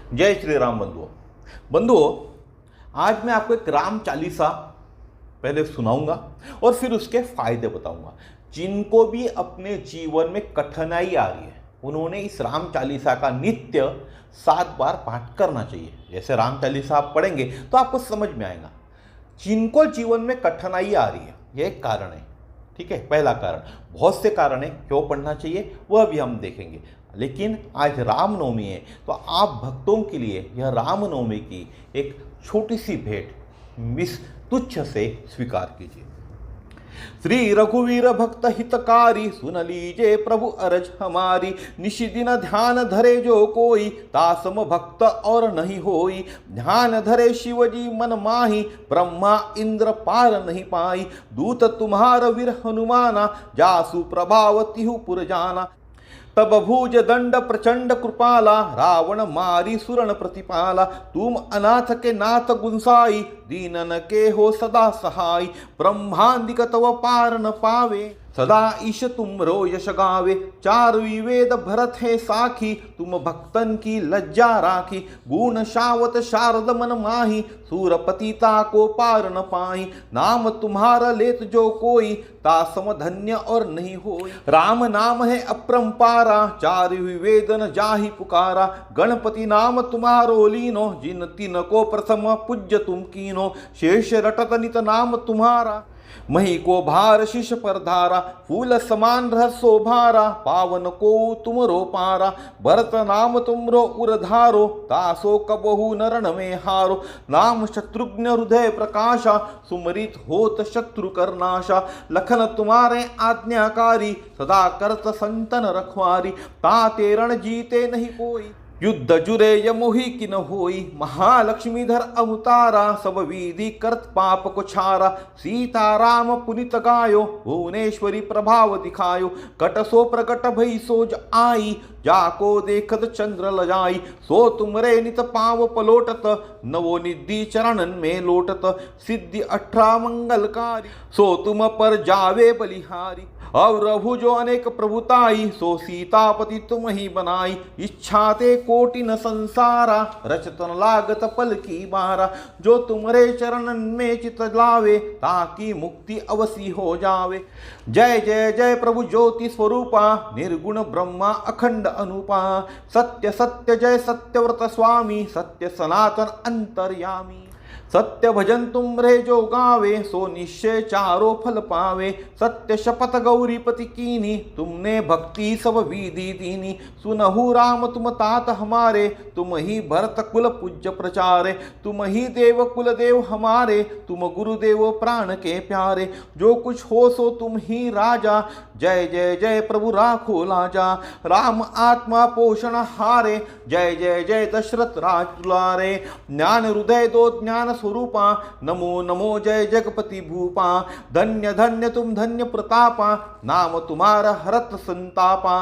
जय श्री राम बंधुओं। बंधुओं, आज मैं आपको एक राम चालीसा पहले सुनाऊंगा और फिर उसके फायदे बताऊंगा। जिनको भी अपने जीवन में कठिनाई आ रही है उन्होंने इस राम चालीसा का नित्य 7 बार पाठ करना चाहिए। जैसे राम चालीसा आप पढ़ेंगे तो आपको समझ में आएगा। जिनको जीवन में कठिनाई आ रही है यह एक कारण है, ठीक है। पहला कारण, बहुत से कारण है क्यों पढ़ना चाहिए वह भी हम देखेंगे। लेकिन आज रामनवमी है तो आप भक्तों के लिए यह रामनवमी की एक छोटी सी भेंट इस तुच्छ से स्वीकार कीजिए। श्री रघुवीर भक्त हितकारी सुन लीजे प्रभु अरज हमारी। निशिदिन ध्यान धरे जो कोई तासम भक्त और नहीं होई। ध्यान धरे शिवजी मन माही ब्रह्मा इंद्र पार नहीं पाई। दूत तुम्हार वीर हनुमाना जासु प्रभाव तिहु पुर जाना। तब भुज दंड प्रचंड कृपाला रावण मारी सुरन प्रतिपाला। तुम अनाथ के नाथ गुंसाई दीनन के हो सदा सहाय। ब्रह्मांदिक तव पार न पावे सदा ईश तुम रो यश गावे। चार विवेद भरत है साखी तुम भक्तन की लज्जा राखी। गुण शावत शारद मन माही सूरपतिता को पार न पाई। नाम तुम्हारा लेत जो कोई तासम धन्य और नहीं होई। राम नाम है अपरंपारा चार विवेद न जाहि पुकारा। गणपति नाम तुम्हारो लीनो जिन तीन को प्रथम पूज्य तुम कीनो। शेष रटत नित नाम तुम्हारा मही को भार शिष पर धारा। फूल समान रह शोभारा पावन को तुम रो पारा। भरत नाम तुम रो उरधारो दासो कबहु नरण में हारो। नाम शत्रुघ्न हृदय प्रकाशा सुमरित होत शत्रु करनाशा। लखन तुम्हारे आज्ञाकारी सदा करत संतन रखवारी। ताते रण जीते नहीं कोई युद्ध जुरे यमोहि किन होई। महालक्ष्मीधर अवतारा सब विधि करत पाप को छारा। सीताराम पुनित गायो भुवनेश्वरी प्रभाव दिखायो। कट सो प्रकट भई सोज आई जाको देखत चंद्र लजाई। सो तुमरे नित पाव पलोटत नवो निधि चरणन में लोटत। सिद्धि 18 मंगलकारी सो तुम पर जावे बलिहारी। और रघु जो अनेक प्रभुताई सो सीतापति तुम ही बनाई। इच्छाते कोटि न संसारा रचतन लागत पल की बारा। जो तुमरे चरणन में चित लावे ताकि मुक्ति अवसी हो जावे। जय जय जय प्रभु ज्योति स्वरूपा निर्गुण ब्रह्मा अखंड अनुपा। सत्य सत्य जय सत्यव्रत स्वामी सत्य सनातन अंतर्यामी। सत्य भजन तुम रे जो गावे सो निश्चय चारों फल पावे। सत्य शपथ गौरीपति कीनी तुमने भक्ति सब विधि दीनी। सुनहु राम तुम तात हमारे तुम ही भरत कुल पूज्य प्रचारे। तुम ही देव कुल देव हमारे तुम गुरुदेव प्राण के प्यारे। जो कुछ हो सो तुम ही राजा जय जय जय प्रभु राखो लाजा। राम आत्मा पोषण हारे जय जय जय दशरथ राज दुलारे। ज्ञान हृदय दो ज्ञान स्वरूपा नमो नमो जय जगपति भूपा। धन्य धन्य तुम धन्य प्रतापा नाम तुम्हारा हरत संतापा।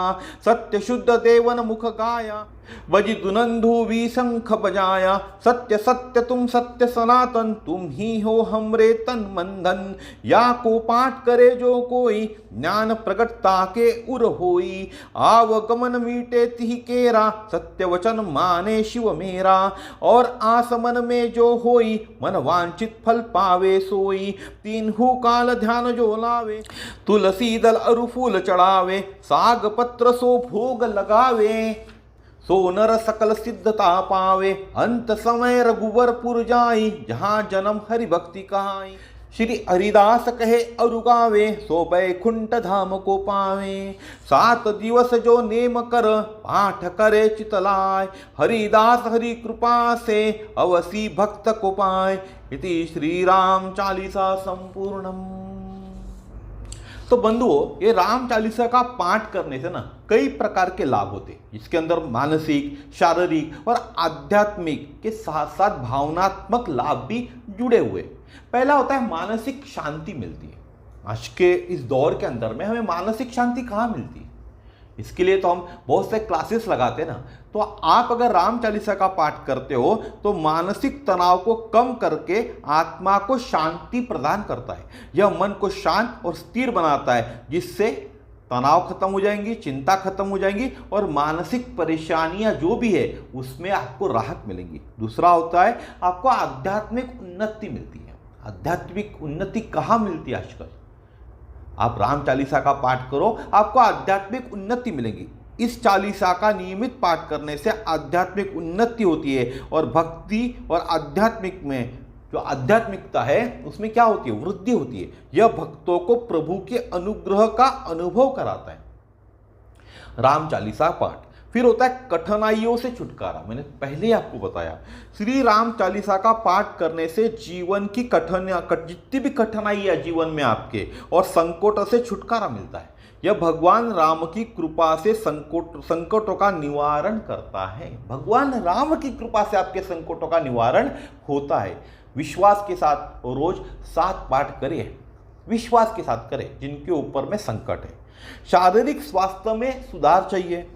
सत्य शुद्ध देवन मुख गाया बजि दुनंदु भी शंख बजाया। सत्य सत्य तुम सत्य सनातन तुम ही हो हमरे तन मन धन। या को पाठ करे जो कोई ज्ञान प्रकटता के उर होई। आवगमन मीटे तिहि केरा सत्य वचन माने शिव मेरा। और आसमन में जो होई मन वांछित फल पावे सोई। तीनहु काल ध्यान जो लावे तुलसी दल अरु फूल चढ़ावे। साग पत्र सो भोग लगावे सो नर सकल सिद्धता पावे। अंत समय रघुवरपुर जाई जहाँ जन्म हरि भक्ति कहाई। श्री हरिदास कहे अरु गावे सो बैकुंठ धाम को पावे। 7 दिवस जो नेम कर पाठ करे चितलाय। हरिदास हरि कृपा से अवसी भक्त को पाए। इति श्री राम चालीसा संपूर्णम। तो बंधुओं, ये राम चालीसा का पाठ करने से ना कई प्रकार के लाभ होते। इसके अंदर मानसिक, शारीरिक और आध्यात्मिक के साथ साथ भावनात्मक लाभ भी जुड़े हुए। पहला होता है मानसिक शांति मिलती है। आज के इस दौर के अंदर में हमें मानसिक शांति कहाँ मिलती है? इसके लिए तो हम बहुत से क्लासेस लगाते हैं ना। तो आप अगर राम चालीसा का पाठ करते हो तो मानसिक तनाव को कम करके आत्मा को शांति प्रदान करता है। यह मन को शांत और स्थिर बनाता है जिससे तनाव खत्म हो जाएंगी, चिंता खत्म हो जाएंगी और मानसिक परेशानियां जो भी है उसमें आपको राहत मिलेंगी। दूसरा होता है आपको आध्यात्मिक उन्नति मिलती है। आध्यात्मिक उन्नति कहाँ मिलती है आजकल? आप राम चालीसा का पाठ करो, आपको आध्यात्मिक उन्नति मिलेगी। इस चालीसा का नियमित पाठ करने से आध्यात्मिक उन्नति होती है और भक्ति और आध्यात्मिक में जो आध्यात्मिकता है उसमें क्या होती है? वृद्धि होती है। यह भक्तों को प्रभु के अनुग्रह का अनुभव कराता है। राम चालीसा पाठ। फिर होता है कठिनाइयों से छुटकारा। मैंने पहले ही आपको बताया, श्री राम चालीसा का पाठ करने से जीवन की जितनी भी कठिनाई है जीवन में आपके और संकटों से छुटकारा मिलता है। यह भगवान राम की कृपा से संकटों का निवारण करता है। भगवान राम की कृपा से आपके संकटों का निवारण होता है। विश्वास के साथ रोज 7 पाठ करें, विश्वास के साथ करें जिनके ऊपर में संकट है। शारीरिक स्वास्थ्य में सुधार चाहिए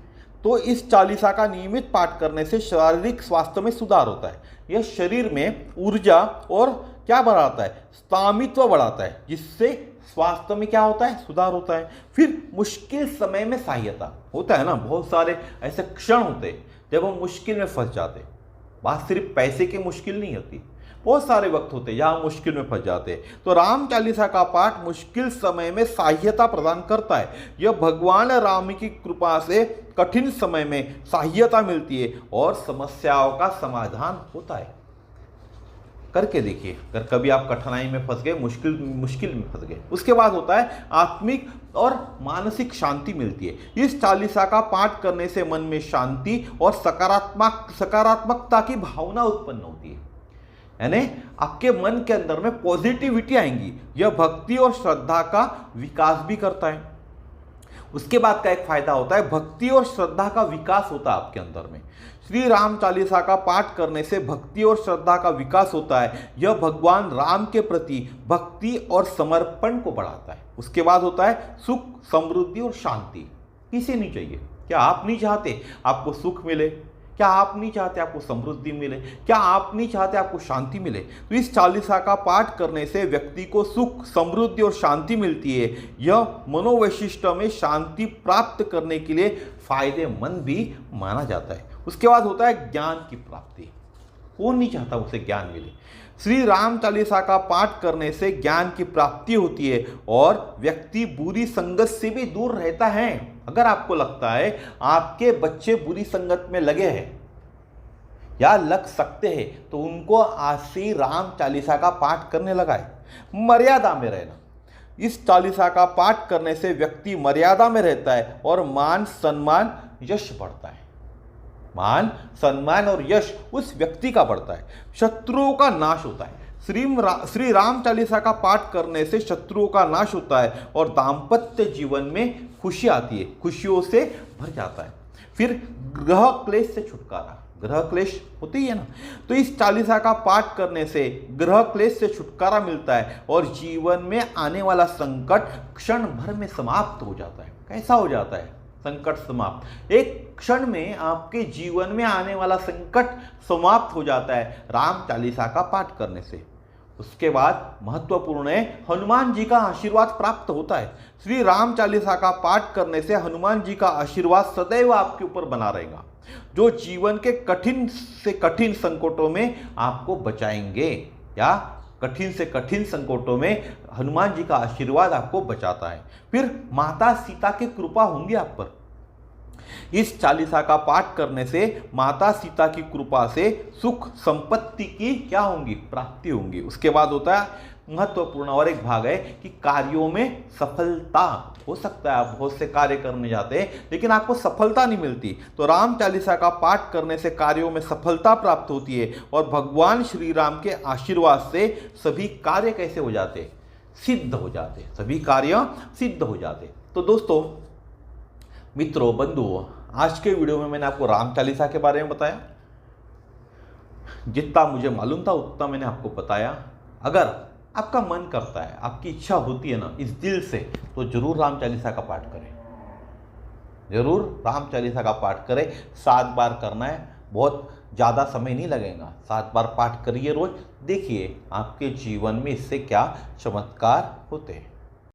तो इस चालीसा का नियमित पाठ करने से शारीरिक स्वास्थ्य में सुधार होता है। यह शरीर में ऊर्जा और क्या बढ़ाता है? स्वामित्व बढ़ाता है, जिससे स्वास्थ्य में क्या होता है? सुधार होता है। फिर मुश्किल समय में सहायता होता है ना, बहुत सारे ऐसे क्षण होते हैं जब हम मुश्किल में फंस जाते हैं। बात सिर्फ पैसे की मुश्किल नहीं होती, बहुत सारे वक्त होते हैं जहाँ मुश्किल में फंस जाते हैं। तो राम चालीसा का पाठ मुश्किल समय में सहायता प्रदान करता है। यह भगवान राम की कृपा से कठिन समय में सहायता मिलती है और समस्याओं का समाधान होता है। करके देखिए, अगर कभी आप कठिनाई में फंस गए, मुश्किल में फंस गए। उसके बाद होता है आत्मिक और मानसिक शांति मिलती है। इस चालीसा का पाठ करने से मन में शांति और सकारात्मकता की भावना उत्पन्न होती है, यानी आपके मन के अंदर में पॉजिटिविटी आएंगी। यह भक्ति और श्रद्धा का विकास भी करता है। उसके बाद का एक फायदा होता है भक्ति और श्रद्धा का विकास होता है आपके अंदर में। श्री राम चालीसा का पाठ करने से भक्ति और श्रद्धा का विकास होता है। यह भगवान राम के प्रति भक्ति और समर्पण को बढ़ाता है। उसके बाद होता है सुख, समृद्धि और शांति। किसे नहीं चाहिए? क्या आप नहीं चाहते आपको सुख मिले? क्या आप नहीं चाहते आपको समृद्धि मिले? क्या आप नहीं चाहते आपको शांति मिले? तो इस चालीसा का पाठ करने से व्यक्ति को सुख, समृद्धि और शांति मिलती है। यह मनोवैशिष्ट में शांति प्राप्त करने के लिए फायदेमंद भी माना जाता है। उसके बाद होता है ज्ञान की प्राप्ति। कौन नहीं चाहता उसे ज्ञान मिले? श्री राम चालीसा का पाठ करने से ज्ञान की प्राप्ति होती है और व्यक्ति बुरी संगत से भी दूर रहता है। अगर आपको लगता है आपके बच्चे बुरी संगत में लगे हैं या लग सकते हैं तो उनको आज से राम चालीसा का पाठ करने लगाए। मर्यादा में रहना। इस चालीसा का पाठ करने से व्यक्ति मर्यादा में रहता है और मान सम्मान यश बढ़ता है। मान सम्मान और यश उस व्यक्ति का बढ़ता है। शत्रुओं का नाश होता है। श्री राम चालीसा का पाठ करने से शत्रुओं का नाश होता है और दाम्पत्य जीवन में खुशी आती है, खुशियों से भर जाता है। फिर ग्रह क्लेश से छुटकारा। ग्रह क्लेश होती है ना, तो इस चालीसा का पाठ करने से ग्रह क्लेश से छुटकारा मिलता है और जीवन में आने वाला संकट क्षण भर में समाप्त हो जाता है। कैसा हो जाता है संकट समाप्त? एक क्षण में आपके जीवन में आने वाला संकट समाप्त हो जाता है राम चालीसा का पाठ करने से। उसके बाद महत्वपूर्ण है हनुमान जी का आशीर्वाद प्राप्त होता है। श्री राम चालीसा का पाठ करने से हनुमान जी का आशीर्वाद सदैव आपके ऊपर बना रहेगा, जो जीवन के कठिन से कठिन संकटों में आपको बचाएंगे, या कठिन से कठिन संकटों में हनुमान जी का आशीर्वाद आपको बचाता है। फिर माता सीता की कृपा होंगी आप पर। इस चालीसा का पाठ करने से माता सीता की कृपा से सुख संपत्ति की क्या होंगी? प्राप्ति होंगी। उसके बाद होता है महत्वपूर्ण और एक भाग है कि कार्यों में सफलता। हो सकता है आप बहुत से कार्य करने जाते हैं लेकिन आपको सफलता नहीं मिलती, तो राम चालीसा का पाठ करने से कार्यों में सफलता प्राप्त होती है और भगवान श्री राम के आशीर्वाद से सभी कार्य कैसे हो जाते? सिद्ध हो जाते। सभी कार्य सिद्ध हो जाते। तो दोस्तों, मित्रों, बंधुओं, आज के वीडियो में मैंने आपको राम चालीसा के बारे में बताया। जितना मुझे मालूम था उतना मैंने आपको बताया। अगर आपका मन करता है, आपकी इच्छा होती है ना इस दिल से, तो जरूर राम चालीसा का पाठ करें। जरूर राम चालीसा का पाठ करें। 7 बार करना है, बहुत ज़्यादा समय नहीं लगेगा। 7 बार पाठ करिए रोज, देखिए आपके जीवन में इससे क्या चमत्कार होते हैं।